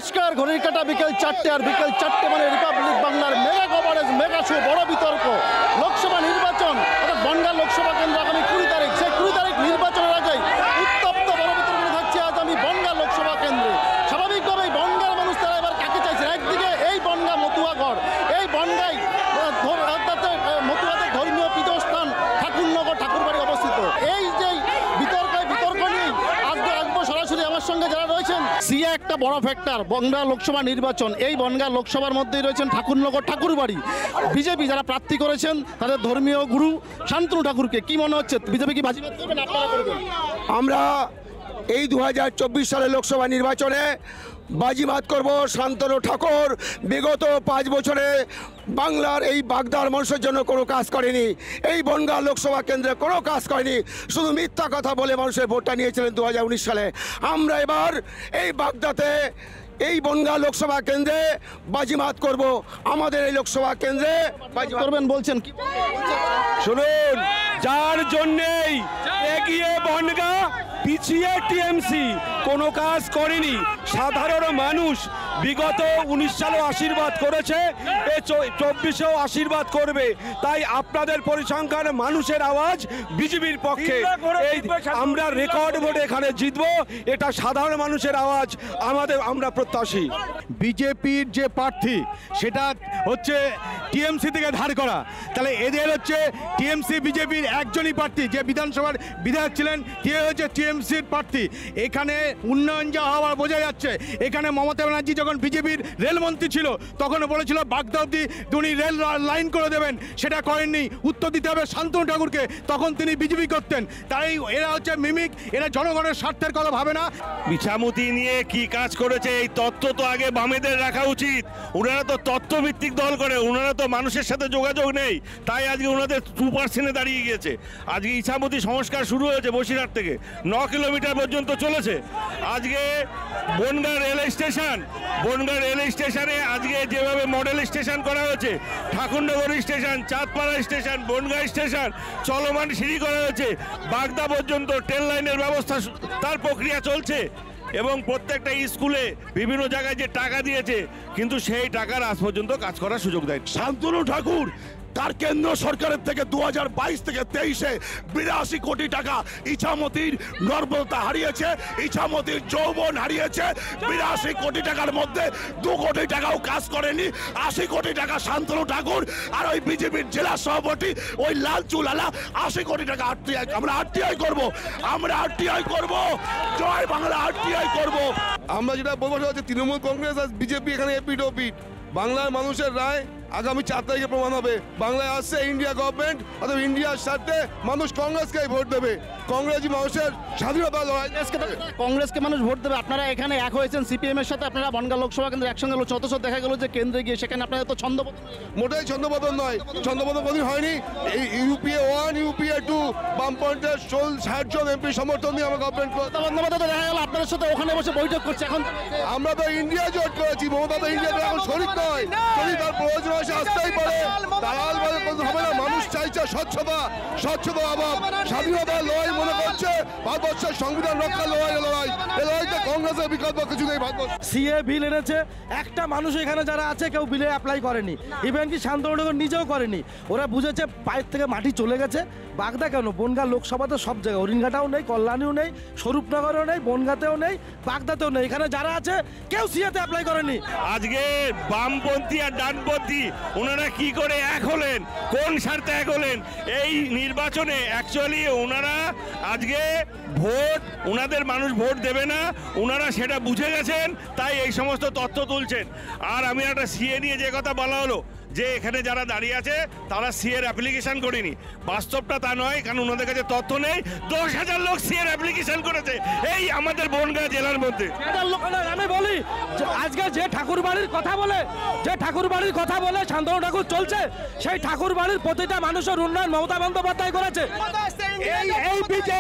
নমস্কার, ঘড়ির কাঁটা বিকেল 4টে, আর বিকেল 4টে মানে রিপাবলিক বাংলার মেগা কভারেজ, মেগা শো, বড় বিতর্ক। লোকসভা নির্বাচন অর্থাৎ বনগাঁ লোকসভা কেন্দ্র আগামী 20 তারিখ। সেই 20 তারিখ নির্বাচনের আগেই উত্তপ্ত বড় বিতর্ক থাকছে আজ আমি বনগাঁ লোকসভা কেন্দ্রে। স্বাভাবিকভাবেই বনগাঁর মানুষ তারা এবার কাকে চাইছেন। একদিকে এই বনগাঁ মতুয়াগড়, এই বনগাঁয় মতুয়াদের ধর্মীয় পীঠস্থান ঠাকুরনগর ঠাকুরবাড়ি অবস্থিত। এই যে বিতর্ক নিয়ে আজকে আসবো সরাসরি আমার সঙ্গে যারা রয়েছেন। সিএ একটা বড় ফ্যাক্টর বনগাঁ লোকসভা নির্বাচন। এই বনগাঁ লোকসভার মধ্যেই রয়েছেন ঠাকুরনগর ঠাকুরবাড়ি। বিজেপি যারা প্রার্থী করেছেন তাদের ধর্মীয় গুরু শান্তনু ঠাকুরকে কি মনে হচ্ছে, বিজেপি কি বাজিমাত করবেন, আপনারা করবেন? আমরা এই 2024 সালের লোকসভা নির্বাচনে বাজিমাত করব শান্তনু ঠাকুর। বিগত 5 বছরে বাংলার এই বাগদার মানুষের জন্য কোনো কাজ করেনি, এই বনগাঁ লোকসভা কেন্দ্রে কোনো কাজ করেনি, শুধু মিথ্যা কথা বলে মানুষের ভোটটা নিয়েছিলেন 2019 সালে। আমরা এবার এই বাগদাতে এই বনগাঁ লোকসভা কেন্দ্রে বাজিমাত করব। আমাদের এই লোকসভা কেন্দ্রে বাজিমাত করবেন বলছেন কি? শুনুন, যার জন্যেই এগিয়ে বনগাঁ, পিছিয়ে টিএমসি কোনো কাজ করেনি। সাধারণ মানুষ বিগত 19 সালেও আশীর্বাদ করেছে, এ 24-এও আশীর্বাদ করবে। তাই আপনাদের পরিসংখ্যান মানুষের আওয়াজ বিজেপির পক্ষে। এই আমরা রেকর্ড ভোটে এখানে জিতবো, এটা সাধারণ মানুষের আওয়াজ আমরা প্রত্যাশী। বিজেপির যে প্রার্থী সেটা হচ্ছে টিএমসি থেকে ধার করা, তাহলে এদের হচ্ছে টিএমসি বিজেপির একজনই প্রার্থী, যে বিধানসভার বিধায়ক ছিলেন তিনি হচ্ছে টিএমসির প্রার্থী। এখানে উন্নয়ন যা হওয়ার বোঝা যাচ্ছে। এখানে মমতা ব্যানার্জি যখন বিজেপির রেলমন্ত্রী ছিল তখন বলেছিল বাগদা অব্দি উনি রেল লাইন করে দেবেন, সেটা করেননি। উত্তর দিতে হবে শান্তনু ঠাকুরকে, তখন তিনি বিজেপি করতেন। তাই এরা হচ্ছে মিমিক, এরা জনগণের স্বার্থের কথা ভাবে না। ইছামতি নিয়ে কি কাজ করেছে এই তথ্য তো আগে বামেদের রাখা উচিত। ওনারা তো তথ্যভিত্তিক দল করে, ওনারা তো মানুষের সাথে যোগাযোগ নেই, তাই আজকে ওনাদের 2% দাঁড়িয়ে গিয়েছে। আজকে ইছামতি সংস্কার শুরু হয়েছে বসিরহাট থেকে, 9 কিলোমিটার পর্যন্ত চলেছে। আজকে বনগাঁ রেল স্টেশনে আজকে যেভাবে মডেল স্টেশন করা হয়েছে, Thakurnagar station, Chandpara station, Bangaon station, চলমান সিঁড়ি করা হয়েছে। বাগদা পর্যন্ত ট্রেন লাইনের ব্যবস্থা তার প্রক্রিয়া চলছে। এবং প্রত্যেকটা স্কুলে বিভিন্ন জায়গায় যে টাকা দিয়েছে, কিন্তু সেই টাকার আজ পর্যন্ত কাজ করার সুযোগ দেয়। শান্তনু ঠাকুর তার কেন্দ্র সরকারের থেকে 2022 থেকে 23-এ 82 কোটি টাকা ইছামতির নর্বলতা হারিয়েছে, ইছামতির যৌবন হারিয়েছে। 82 কোটি টাকার মধ্যে 2 কোটি টাকাও কাজ করেনি। 80 কোটি টাকা শান্তনু ঠাকুর আর ওই বিজেপির জেলা সভাপতি ওই লাল চুলালা 80 কোটি টাকা আমরা আরটিআই করব। জয় বাংলা, আরটিআই করব। আমরা যেটা বলবো সেটা হচ্ছে তৃণমূল কংগ্রেস আর বিজেপি এখানে এপিট ওপিট। বাংলার মানুষের রায় আগামী 4 তারিখে প্রমাণ হবে। বাংলায় আসছে ইন্ডিয়া গভর্নমেন্ট, অথবা ইন্ডিয়ার স্বার্থে মানুষ কংগ্রেসকেই ভোট দেবে। কংগ্রেসই মানুষের স্বাধীনতা লড়াই। কংগ্রেসকে মানুষ ভোট দেবে। আপনারা এখানে এক হয়েছেন সিপিএম এর সাথে, আপনারা বনগাঁ লোকসভা কেন্দ্রে একসঙ্গে অথচ দেখা গেল যে কেন্দ্রে গিয়ে সেখানে আপনাদের তো ছন্দপতন। মোটেই ছন্দপতন নয়, ছন্দপতন কোনোদিন হয়নি। এই ইউপিএ 1, ইউপিএ 2 বামপন্থের 60 জন এমপি সমর্থন দিয়ে আমার গভর্নমেন্ট। বন্দ্যোপাধ্যায় তো দেখা গেল আপনাদের সাথে ওখানে বসে বৈঠক করছে। এখন আমরা তো ইন্ডিয়া জোট করেছি, মমতা তো ইন্ডিয়াতে এখন শরিক নয়। যদি তার প্রয়োজন হয় সে আসতেই পারে, দালাল হবে না। মানুষ চাইছে স্বচ্ছতা অভাব, স্বাধীনতার লড়াই মনে করছে ভারতবর্ষের সংবিধান রক্ষার লড়াই। এই লড়াইতে কংগ্রেসের বিকল্প কিছু নেই। ভারতবর্ষ সিএ বিল এনেছে, একটা মানুষ এখানে যারা আছে কেউ বিলে অ্যাপ্লাই করেনি, ইভেন কি শান্তনু ঠাকুর নিজেও করেনি। ওরা বুঝেছে পায়ের থেকে মাটি চলে গেছে। বাগদা কেন, বনগাঁ লোকসভাতে সব জায়গায়, হরিণঘাটাও নেই, কল্যাণীও নেই, স্বরূপনগরেও নেই, বনগাঁতেও নেই, বাগদাতেও নেই। এখানে যারা আছে কেউ সিএতে অ্যাপ্লাই করেনি। আজকে বামপন্থী আর ডানপন্থী ওনারা কি করে এক হলেন, কোন স্বার্থে এক হলেন এই নির্বাচনে? অ্যাকচুয়ালি ওনারা আজকে ভোট, ওনাদের মানুষ ভোট দেবে না, ওনারা সেটা বুঝে গেছেন, তাই এই সমস্ত তথ্য তুলছেন। আর আমি একটা সিএ নিয়ে যে কথা বলা হলো যে এখানে যারা দাঁড়িয়ে আছে তারা সিএর অ্যাপ্লিকেশন করেনি, বাস্তবটা তা নয়, কারণ ওনাদের কাছে তথ্য নেই। 10,000 লোক সিএর অ্যাপ্লিকেশন করেছে এই আমাদের বনগাঁ জেলার মধ্যে। আমি বলি আজকে যে ঠাকুর বাড়ির কথা বলে শান্তনু ঠাকুর চলছে, সেই ঠাকুর বাড়ির প্রতিটা মানুষের উন্নয়ন মমতা বন্দ্যোপাধ্যায় করেছে।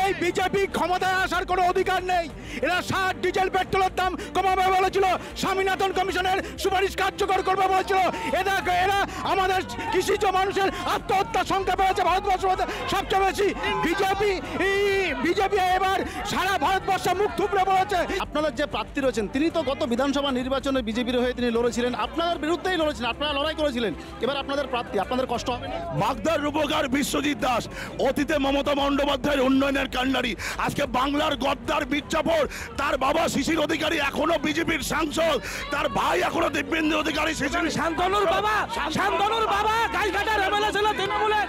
এই বিজেপি ক্ষমতায় আসার কোনো অধিকার নেই। এরা 60 ডিজেল পেট্রোলের দাম কমাবে বলে বলেছিল স্বামীনাথন কমিশনের সুপারিশ কার্যকর করবে বলেছিল। এরা আমাদের কৃষিজ মানুষের আত্মহত্যার সংখ্যা বেড়েছে ভারতবর্ষের মধ্যে সবচেয়ে বেশি। বিজেপি এবার সারা ভারতবর্ষ মুখ থুবড়ে পড়েছে। আপনাদের যে প্রার্থী রয়েছেন তিনি তো গত বিধানসভা নির্বাচনে বিজেপির হয়ে তিনি লড়েছিলেন, আপনাদের বিরুদ্ধেই লড়েছিলেন, আপনারা লড়াই করেছিলেন। এবার আপনাদের প্রার্থী, আপনাদের কষ্ট হবে না? বাগদার রূপকার বিশ্বজিৎ দাস, অতীতে মমতা বন্দ্যোপাধ্যায়ের উন্নয়নের কাণ্ডারি, আজকে বাংলার গদ্দার মির্জাফর, তার বাবা শিশির অধিকারী এখনো বিজেপির সাংসদ, তার ভাই এখনো দিব্যেন্দু অধিকারী শান্তনুর বাবা গাইঘাটার এমএলএ ছিল তৃণমূলের।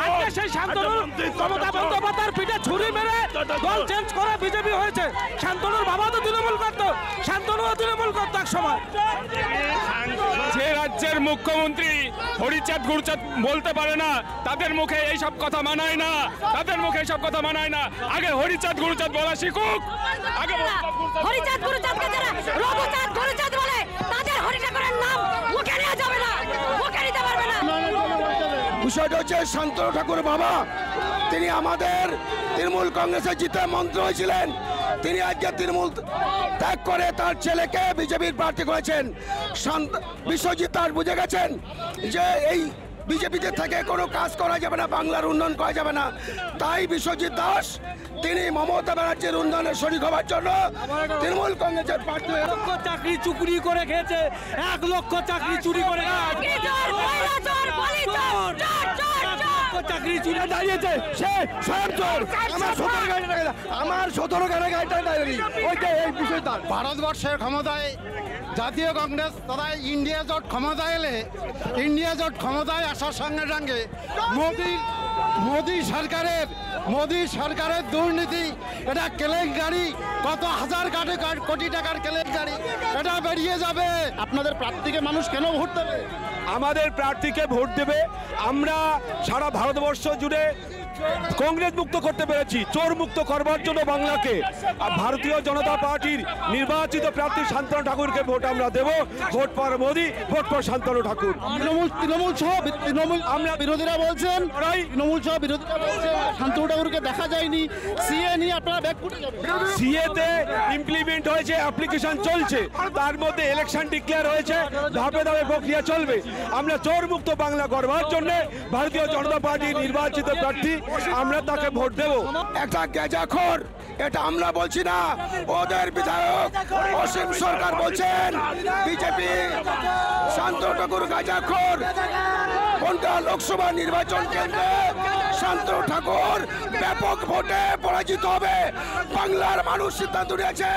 আজকে সেই শান্তনুর মমতা বন্দ্যোপাধ্যায়ের পিঠে ছুরি মেরে দল চেঞ্জ করে বিজেপি হয়েছে। শান্তনুর বাবা তো তৃণমূল করতো, শান্তনুও তৃণমূল করতো এক সময়। যে রাজ্যের মুখ্যমন্ত্রী হরিচাঁদ গুরুচাঁদ বলতে পারে না, তাদের মুখে এই সব কথা মানায় না, আগে হরিচাঁদ গুরুচাঁদ বলা শিখুক। আগে হরিচাঁদ গুরুচাঁদকে যারা রঘুচাঁদ গুরুচাঁদ বলে তাদের হরি ঠাকুরের নাম মুখে নেওয়া যাবে না, মুখে নিতে পারবে না। বিষয়টা হচ্ছে শান্তনু ঠাকুর বাবা, তিনি আমাদের তৃণমূল কংগ্রেসে জিতে মন্ত্রী হয়েছিলেন। তিনি আজকে তৃণমূল ত্যাগ করে তার ছেলেকে বিজেপির প্রার্থী করেছেন। বিশ্বজিৎ দাস বুঝে গেছেন যে এই বিজেপিতে থেকে কোনো কাজ করা যাবে না, বাংলার উন্নয়ন করা যাবে না। তাই বিশ্বজিৎ দাস তিনি মমতা ব্যানার্জির উন্নয়নের শরিক হওয়ার জন্য তৃণমূল কংগ্রেসের প্রার্থী। 1 লক্ষ চাকরি চুরি করে খেয়েছে, 1 লক্ষ চাকরি চুরি করে চাকরি চুরি দাঁড়িয়েছে সে স্বয়ং চোর। আমার 17 গাড়ি গাড়িটা দাঁড়িয়ে ওইটা এই বিষয়টা। ভারতবর্ষের ক্ষমতায় জাতীয় কংগ্রেস তথা ইন্ডিয়া জোট ক্ষমতায় আসার সঙ্গে সঙ্গে মোদী সরকারের দুর্নীতি, এটা কেলেঙ্কারি, কত হাজার কোটি টাকার কেলেঙ্কারি, এটা বেরিয়ে যাবে। আপনাদের প্রার্থীকে মানুষ কেন ভোট দেবে? আমাদের প্রার্থীকে ভোট দেবে। আমরা সারা ভারতবর্ষ জুড়ে কংগ্রেস মুক্ত করতে পেরেছি, চোর মুক্ত করবার জন্য বাংলাকে ভারতীয় জনতা পার্টির নির্বাচিত প্রার্থী শান্তনু ঠাকুরকে ভোট আমরা দেব। Vote for Modi, vote for Shantanu Thakur. আমরা বিরোধীরা বলছেন শান্তনু ঠাকুরকে দেখা যায়নি। সিএ নিয়ে আপনারা ব্যাক করে যাবেন। সিএতে ইমপ্লিমেন্ট হয়েছে, অ্যাপ্লিকেশন চলছে, তার মধ্যে ইলেকশন ডিক্লেয়ার হয়েছে, ধাপে ধাপে প্রক্রিয়া চলবে। আমরা চোর মুক্ত বাংলা করবার জন্য ভারতীয় জনতা পার্টির নির্বাচিত প্রার্থী আমরা তাকে ভোট দেব। একটা গেজাখোর, এটা আমরা বলছি না, ওদের বিধায়ক অসীম সরকার বলছেন বিজেপি শান্তনু ঠাকুর গাঁজাখোর। বনগাঁ লোকসভা নির্বাচন কেন্দ্রে শান্তনু ঠাকুর ব্যাপক ভোটে পরাজিত হবে। বাংলার মানুষ সিদ্ধান্ত নিয়েছে।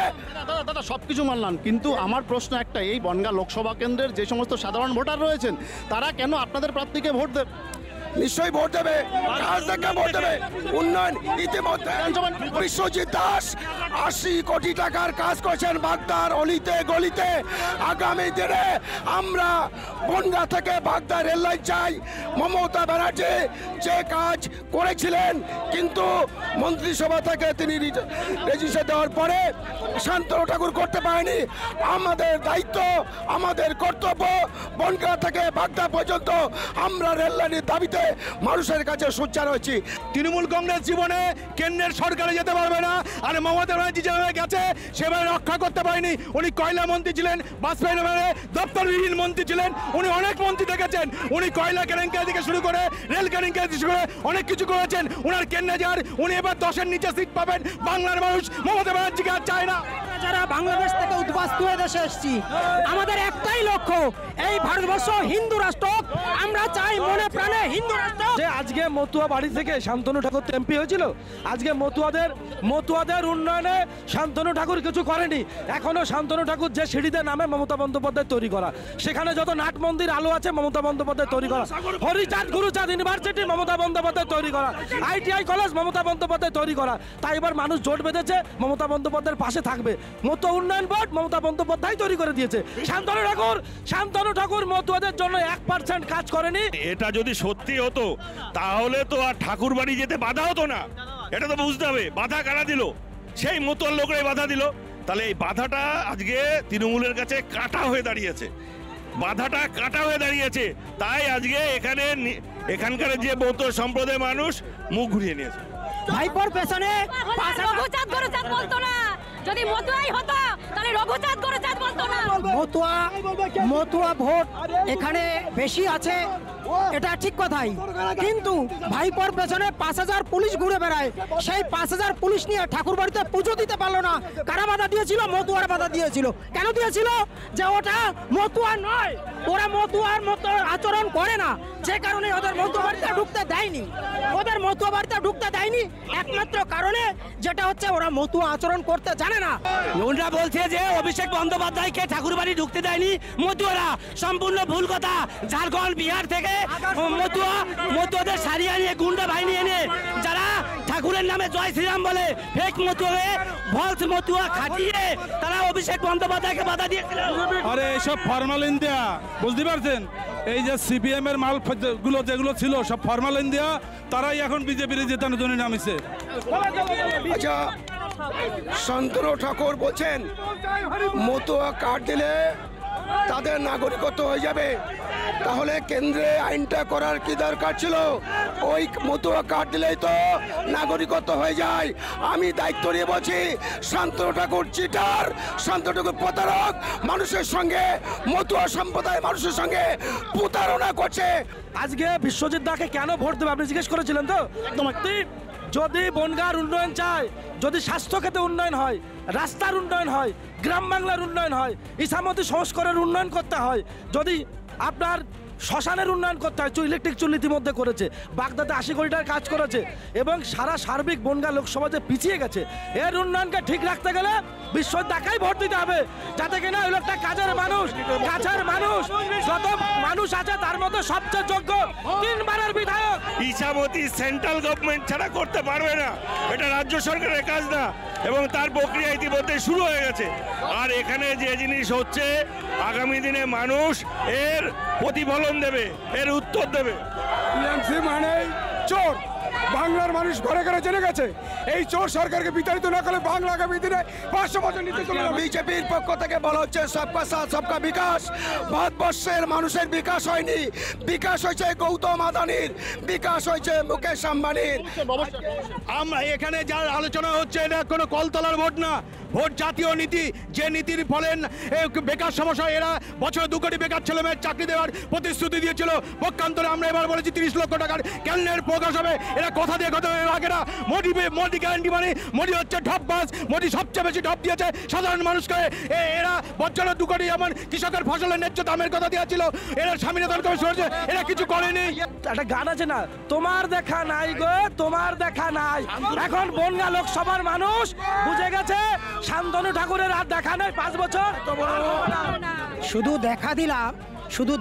দাদা সবকিছু মানলাম, কিন্তু আমার প্রশ্ন একটা, এই বনগাঁ লোকসভা কেন্দ্রের যে সমস্ত সাধারণ ভোটার রয়েছেন তারা কেন আপনাদের প্রার্থীকে ভোট দেবে? নিশ্চয়ই ভোট দেবে, কাজ দেখে ভোট দেবে। উন্নয়ন ইতিমধ্যে বিশ্বজিৎ দাস 80 কোটি টাকার কাজ করেছেন বাগদার অলিতে গলিতে। আগামী দিনে আমরা বনগাঁ থেকে বাগদা রেল লাইন চাই। মমতা ব্যানার্জি যে কাজ করেছিলেন কিন্তু মন্ত্রিসভা থেকে তিনি রেজিস্ট্রেশন দেওয়ার পরে শান্তনু ঠাকুর করতে পারেনি। আমাদের দায়িত্ব, আমাদের কর্তব্য, বনগাঁ থেকে বাগদা পর্যন্ত আমরা রেল লাইনের দাবিতে মানুষের কাছে সোচ্চার হয়েছি। তৃণমূল কংগ্রেস জীবনে কেন্দ্রের সরকারে যেতে পারবে না। আর মমতা ব্যানার্জি যেভাবে গেছে সেভাবে রক্ষা করতে পারেনি। উনি কয়লা মন্ত্রী ছিলেন, বাজপেয়ী দপ্তরবিহীন মন্ত্রী ছিলেন, উনি অনেক মন্ত্রী দেখেছেন। উনি কয়লা কেলেঙ্কারি থেকে শুরু করে রেল কেলেঙ্কারি থেকে শুরু করে অনেক কিছু করেছেন। উনার কেন্দ্রে যার উনি এবার 10-এর নিচে সিট পাবেন। বাংলার মানুষ মমতা ব্যানার্জিকে আর চায় না। যারা বাংলাদেশ থেকে উদ্বাস্তু হয়ে দেশে এসেছি, আমাদের একটাই লক্ষ্য, এই ভারতবর্ষ হিন্দু রাষ্ট্র। আমরা চাই মনে প্রাণে হিন্দু রাষ্ট্র। যে আজকে মতুয়া বাড়ি থেকে শান্তনু ঠাকুর এমপি হয়েছিল, আজকে মতুয়াদের উন্নয়নে শান্তনু ঠাকুর কিছু করেনি। এখনো শান্তনু ঠাকুর যে সিঁড়িতে নামে মমতা বন্দ্যোপাধ্যায় তৈরি করা, সেখানে যত নাট মন্দির আলো আছে মমতা বন্দ্যোপাধ্যায় তৈরি করা, হরিচাঁদ গুরুচাঁদ ইউনিভার্সিটি মমতা বন্দ্যোপাধ্যায় তৈরি করা, ITI কলেজ মমতা বন্দ্যোপাধ্যায় তৈরি করা। তাই এবার মানুষ জোট বেঁধেছে, মমতা বন্দ্যোপাধ্যায়ের পাশে থাকবে। মতুয়া উন্নয়ন বোর্ড মমতা বন্দ্যোপাধ্যায় তৈরি করে দিয়েছে। শান্তনু ঠাকুর মতুয়াদের জন্য 1% কাজ করেনি। এটা যদি সত্যি হতো তাহলে তো আর ঠাকুর বাড়ি যেতে বাধা হতো না। এটা তো বুঝতে হবে, বাধা কারা দিল? সেই মতুয়ার লোকরাই বাধা দিল। তাহলে এই বাধাটা আজকে তৃণমূলের কাছে কাটা হয়ে দাঁড়িয়েছে, বাধাটা কাটা হয়ে দাঁড়িয়েছে। তাই আজকে এখানকার যে মতুয়া সম্প্রদায়ের মানুষ মুখ ঘুরিয়ে নিয়েছে। ভাইপোর পেছনে রঘুচাঁদ গুরুচাঁদ বলতো না, যদি মতুয়াই হতো তাহলে রঘুচাঁদ গুরুচাঁদ বলতো না। মতুয়া ভোট এখানে বেশি আছে, এটা ঠিক কথাই, কিন্তু ভাইপোর পেছনে 5,000 পুলিশ ঘুরে বেড়ায়। সেই 5,000 পুলিশ নিয়ে ঠাকুর বাড়িতে পুজো দিতে পারলো না। কারা বাধা দিয়েছিল? মতুয়ার বাধা দিয়েছিল। কেন দিয়েছিল? যে ওটা মতুয়া নয়, ওরা মতুয়ার মতো আচরণ করে না, যে কারণে ওদের মতুয়া বাড়িতে ঢুকতে দেয়নি। ওদের মতুয়া বাড়িতে ঢুকতে দেয়নি একমাত্র কারণে, যেটা হচ্ছে ওরা মতুয়া আচরণ করতে জানে না। ওরা বলছে যে অভিষেক বন্দ্যোপাধ্যায়কে ঠাকুর বাড়ি ঢুকতে দেয়নি মতুয়ারা, সম্পূর্ণ ভুল কথা। ঝাড়খণ্ড, বিহার থেকে মতুয়াদের সারিয়ে নিয়ে গুন্ডা বাহিনী এনে যারা ঠাকুরের নামে জয় শ্রীরাম বলে ফেক মতুয়া, ফলস মতুয়া খাটিয়ে তারা অভিষেক বন্দ্যোপাধ্যায়কে বাধা দিয়েছিল। আরে এসব ফরমালিন দেয়া, বুঝতে পারছেন? এই যে সিপিএম এর মাল গুলো যেগুলো ছিল সব ফরমালিন দেয়া, তারাই এখন বিজেপির জেতানোর জন্য নামিছে। আচ্ছা, শান্তনু ঠাকুর বলছেন মতুয়া কার্ড দিলে তাদের নাগরিকত্ব হয়ে যাবে, তাহলে কেন্দ্রে আইনটা করার কি দরকার ছিল? ওই মতুয়া কার্ড দিলেই তো নাগরিকত্ব হয়ে যায়। আমি দায়িত্ব নিয়ে বলছি, শান্তনু ঠাকুর চিটার, শান্তনু ঠাকুর প্রতারক, মানুষের সঙ্গে, মতুয়া সম্প্রদায়ের মানুষের সঙ্গে প্রতারণা করছে। আজকে বিশ্বজিৎ দাকে কেন ভোট দেবে আপনি জিজ্ঞেস করেছিলেন তো? একদম। যদি বনগাঁর উন্নয়ন চায়, যদি স্বাস্থ্যক্ষেত্রে উন্নয়ন হয়, রাস্তার উন্নয়ন হয়, গ্রাম বাংলার উন্নয়ন হয়, ইসামতি সংস্কারের উন্নয়ন করতে হয়, যদি আপনার শ্মশানের উন্নয়ন করতে হয়, ইলেকট্রিক চুল্লি ইতিমধ্যে করেছে, বাগদাতে 80 কোটি টাকার কাজ করেছে, এবং সারা সার্বিক বনগাঁ লোকসভা যে পিছিয়ে গেছে, এর উন্নয়নকে ঠিক রাখতে গেলে বিশ্বজিৎ দাকেই ভোট দিতে হবে, যাতে কিনা ওই লোকটা কাজের মানুষ, যত মানুষ আছে তার মধ্যে সবচেয়ে যোগ্য 3 বারের বিধায়ক। ইসামতি সেন্ট্রাল গভর্নমেন্ট ছাড়া করতে পারবে না, এটা রাজ্য সরকারের কাজ না, এবং তার প্রক্রিয়া ইতিমধ্যে শুরু হয়ে গেছে। আর এখানে যে জিনিস হচ্ছে, আগামী দিনে মানুষ এর প্রতিফলন দেবে, এর উত্তর দেবে। টিএমসি মানেই চোর, বাংলার মানুষ ঘরে ঘরে জেনে গেছে। এই চোর সরকারকে বিতাড়িত না করলে বাংলা আগামী দিনে 500 বছর নিতে চলে যাবে। বিজেপির পক্ষ থেকে বলা হচ্ছে সবকা সাথ সবকা বিকাশ। ভারতবর্ষের মানুষের বিকাশ হয়নি, বিকাশ হয়েছে গৌতম আদানির, বিকাশ হয়েছে মুকেশ আম্বানির। আমরা এখানে যার আলোচনা হচ্ছে এটা কোনো কলতলার ভোট না, ভোট জাতীয় নীতি। যে নীতির ফলে বেকার সমস্যা, এরা বছরে 2 কোটি বেকার ছেলে মেয়ের চাকরি দেওয়ার প্রতিশ্রুতি দিয়েছিল, পক্ষান্তরে আমরা এবার বলেছি 30 লক্ষ টাকার ক্যালেন্ডার প্রকাশ হবে। এরা কথা দিয়ে কথা আগে না, মোদি গ্যারান্টি মানে মোদি হচ্ছে ঢপবাজ, মোদি সবচেয়ে বেশি ঢপ দিয়েছে সাধারণ মানুষকে। এরা বছরে 2 কোটি এমন কৃষকের ফসলের ন্যায্য দামের কথা দিয়েছিল, এরা স্বামীনাথন কবে সরেছে, এরা কিছু করেনি। একটা গান আছে না, তোমার দেখা নাই গো, তোমার দেখা নাই। এখন বনগাঁ লোকসভার মানুষ বুঝে গেছে শান্তনু ঠাকুরের আর দেখা নাই 5 বছর। শুধু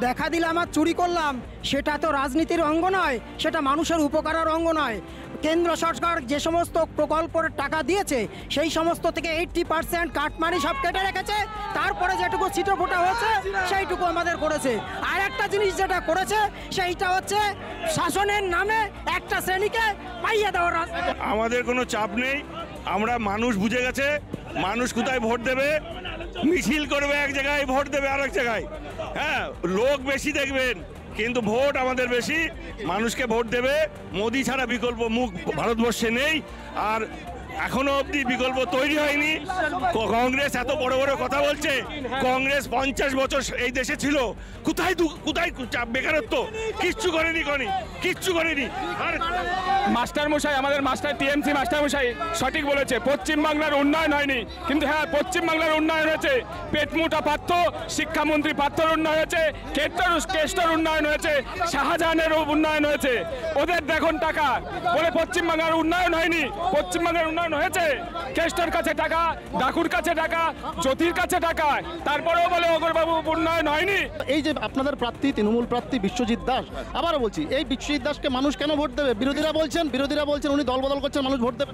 দেখা দিলাম আর চুরি করলাম, সেটা তো রাজনীতির অঙ্গ নয়, সেটা মানুষের উপকারের অঙ্গ নয়। কেন্দ্র সরকার যে সমস্ত প্রকল্পের টাকা দিয়েছে সেই সমস্ত থেকে 80% কাটমানি সব কেটে রেখেছে, তারপরে যেটুকু ছিটোফোঁটা হয়েছে সেইটুকু আমাদের করেছে। আর একটা জিনিস যেটা করেছে সেইটা হচ্ছে শাসনের নামে একটা শ্রেণীকে পাইয়ে দেওয়ার। আমাদের কোনো চাপ নেই, আমরা মানুষ বুঝে গেছে মানুষ কোথায় ভোট দেবে, মিছিল করবে এক জায়গায়, ভোট দেবে আরেক জায়গায়। হ্যাঁ, লোক বেশি দেখবেন কিন্তু ভোট আমাদের বেশি, মানুষকে ভোট দেবে। মোদি ছাড়া বিকল্প মুখ ভারতবর্ষে নেই, আর এখনো অবধি বিকল্প তৈরি হয়নি। কংগ্রেস এত বড় বড় কথা বলছে, কংগ্রেস 50 বছর এই দেশে ছিল, কোথায় বেকারত্ব, কিচ্ছু করেনি, কিচ্ছু করেনি। আর মাস্টার মশাই, আমাদের মাস্টার টিএমসি মাস্টার মশাই সঠিক বলেছে, পশ্চিমবাংলার উন্নয়ন হয়নি, কিন্তু হ্যাঁ পশ্চিমবাংলার উন্নয়ন হয়েছে। পেটমুটা পাত্র, শিক্ষামন্ত্রী পাত্রর উন্নয়ন হয়েছে, কেষ্টর উন্নয়ন হয়েছে, শাহজাহানের উন্নয়ন হয়েছে। ওদের দেখুন টাকা বলে পশ্চিমবাংলার উন্নয়ন হয়নি, পশ্চিমবাংলার উন্নয়ন হয়েছে। কেষ্টর কাছে টাকা, ডাকুর কাছে টাকা, জ্যোতির কাছে টাকা, তারপরেও বলে অগরবাবু উন্নয়ন হয়নি। এই যে আপনাদের প্রার্থী, তৃণমূল প্রার্থী বিশ্বজিৎ দাস, আবারও বলছি, এই বিশ্বজিৎ দাসকে মানুষ কেন ভোট দেবে? বিরোধীরা বলছেন উনি দল বদল করছেন, মানুষ ভোট দেবে।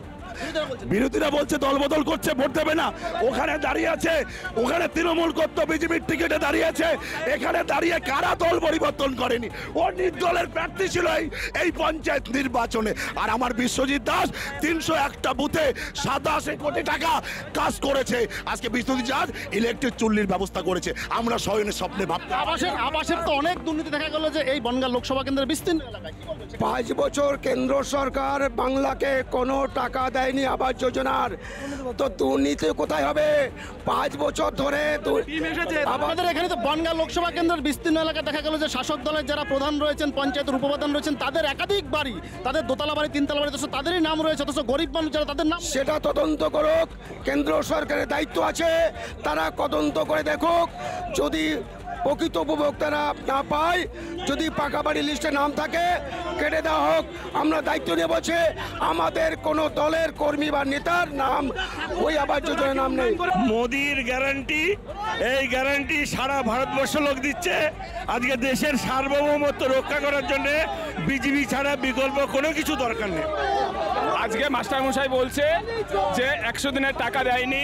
বিরোধীরা বলছে দল বদল করছে, ভোট দেবে না। ওখানে দাঁড়িয়ে আছে, ওখানে তৃণমূল করতো, বিজেপির টিকিটে দাঁড়িয়ে আছে, এখানে দাঁড়িয়ে কারা দল পরিবর্তন করেনি? ও নির্দলের প্রার্থী ছিল এই পঞ্চায়েত নির্বাচনে। আর আমার বিশ্বজিৎ দাস 301টা বুথে 87 কোটি টাকা কাজ করেছে। আজকে বিশ্বজিৎ দাস ইলেকট্রিক চুল্লির ব্যবস্থা করেছে। আমরা শয়নের স্বপ্নে ভাবতে। আবাসের তো অনেক দুর্নীতি দেখা গেল যে এই বনগাঁ লোকসভা কেন্দ্রের বিস্তীর্ণ এলাকায়। 5 বছর কেন্দ্র সরকার বাংলাকে কোনো টাকা দেয় দেয়নি আবাস যোজনার, তো দুর্নীতি কোথায় হবে? 5 বছর ধরে আমাদের এখানে তো বনগাঁ লোকসভা কেন্দ্রের বিস্তীর্ণ এলাকা দেখা গেল যে শাসক দলের যারা প্রধান রয়েছেন, পঞ্চায়েতের উপপ্রধান রয়েছেন, তাদের একাধিক বাড়ি, তাদের দোতলা বাড়ি, তিনতলা বাড়ি, অথচ তাদেরই নাম রয়েছে, অথচ গরিব মানুষ যারা তাদের নাম। সেটা তদন্ত করুক, কেন্দ্র সরকারের দায়িত্ব আছে, তারা তদন্ত করে দেখুক। যদি প্রকৃত উপভোক্তারা না পায়, যদি পাকা বাড়ি লিস্টে নাম থাকে, কেটে দেওয়া হোক। আমরা দায়িত্ব নিয়ে বলছে আমাদের কোনো দলের কর্মী বা নেতার নাম ওই আবাস যোজনার নাম নেই। মোদির গ্যারান্টি, এই গ্যারান্টি সারা ভারতবর্ষ লোক দিচ্ছে। আজকে দেশের সার্বভৌমত্ব রক্ষা করার জন্য বিজেপি ছাড়া বিকল্প কোনো কিছু দরকার নেই। আজকে মাস্টারমশাই বলছে যে 100 দিনের টাকা দেয়নি,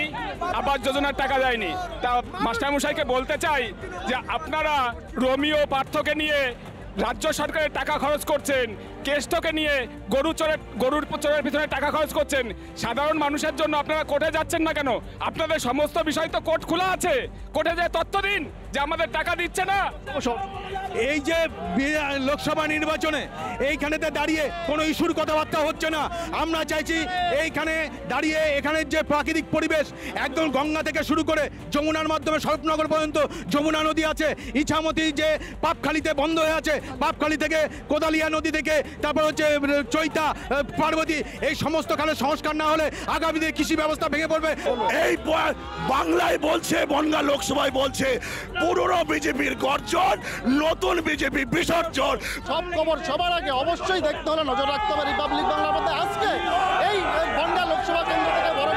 আবাস যোজনার টাকা দেয়নি। তা মাস্টারমশাইকে বলতে চাই যে আপনারা রোমিও পার্থকে নিয়ে রাজ্য সরকারের টাকা খরচ করছেন, কেষ্টকে নিয়ে গরুর চোরের ভিতরে টাকা খরচ করছেন। সাধারণ মানুষের জন্য আপনারা কোর্টে যাচ্ছেন না কেন? আপনাদের সমস্ত বিষয় তো কোর্ট খোলা আছে, কোর্টে যে তথ্য দিন যে আমাদের টাকা দিচ্ছে না। এই যে লোকসভা নির্বাচনে এইখানেতে দাঁড়িয়ে কোনো ইস্যুর কথাবার্তা হচ্ছে না। আমরা চাইছি এইখানে দাঁড়িয়ে এখানের যে প্রাকৃতিক পরিবেশ, একদম গঙ্গা থেকে শুরু করে যমুনার মাধ্যমে স্বরূপনগর পর্যন্ত যমুনা নদী আছে, ইছামতি যে পাপখালিতে বন্ধ হয়ে আছে, পাপখালি থেকে কোদালিয়া নদী থেকে তারপর হচ্ছে চৈতা, পার্বতী, এই সমস্ত খালে সংস্কার না হলে আগামী দিনে কৃষি ব্যবস্থা ভেঙে পড়বে। এই বাংলায় বলছে, বনগাঁ লোকসভায় বলছে পুরনো বিজেপির গর্জন, নতুন বিজেপি বিসর্জন। সব খবর সবার আগে অবশ্যই দেখতে হলে নজর রাখতে হবে রিপাবলিক বাংলার মধ্যে। আজকে এই বনগাঁ লোকসভা কেন্দ্র থেকে বড়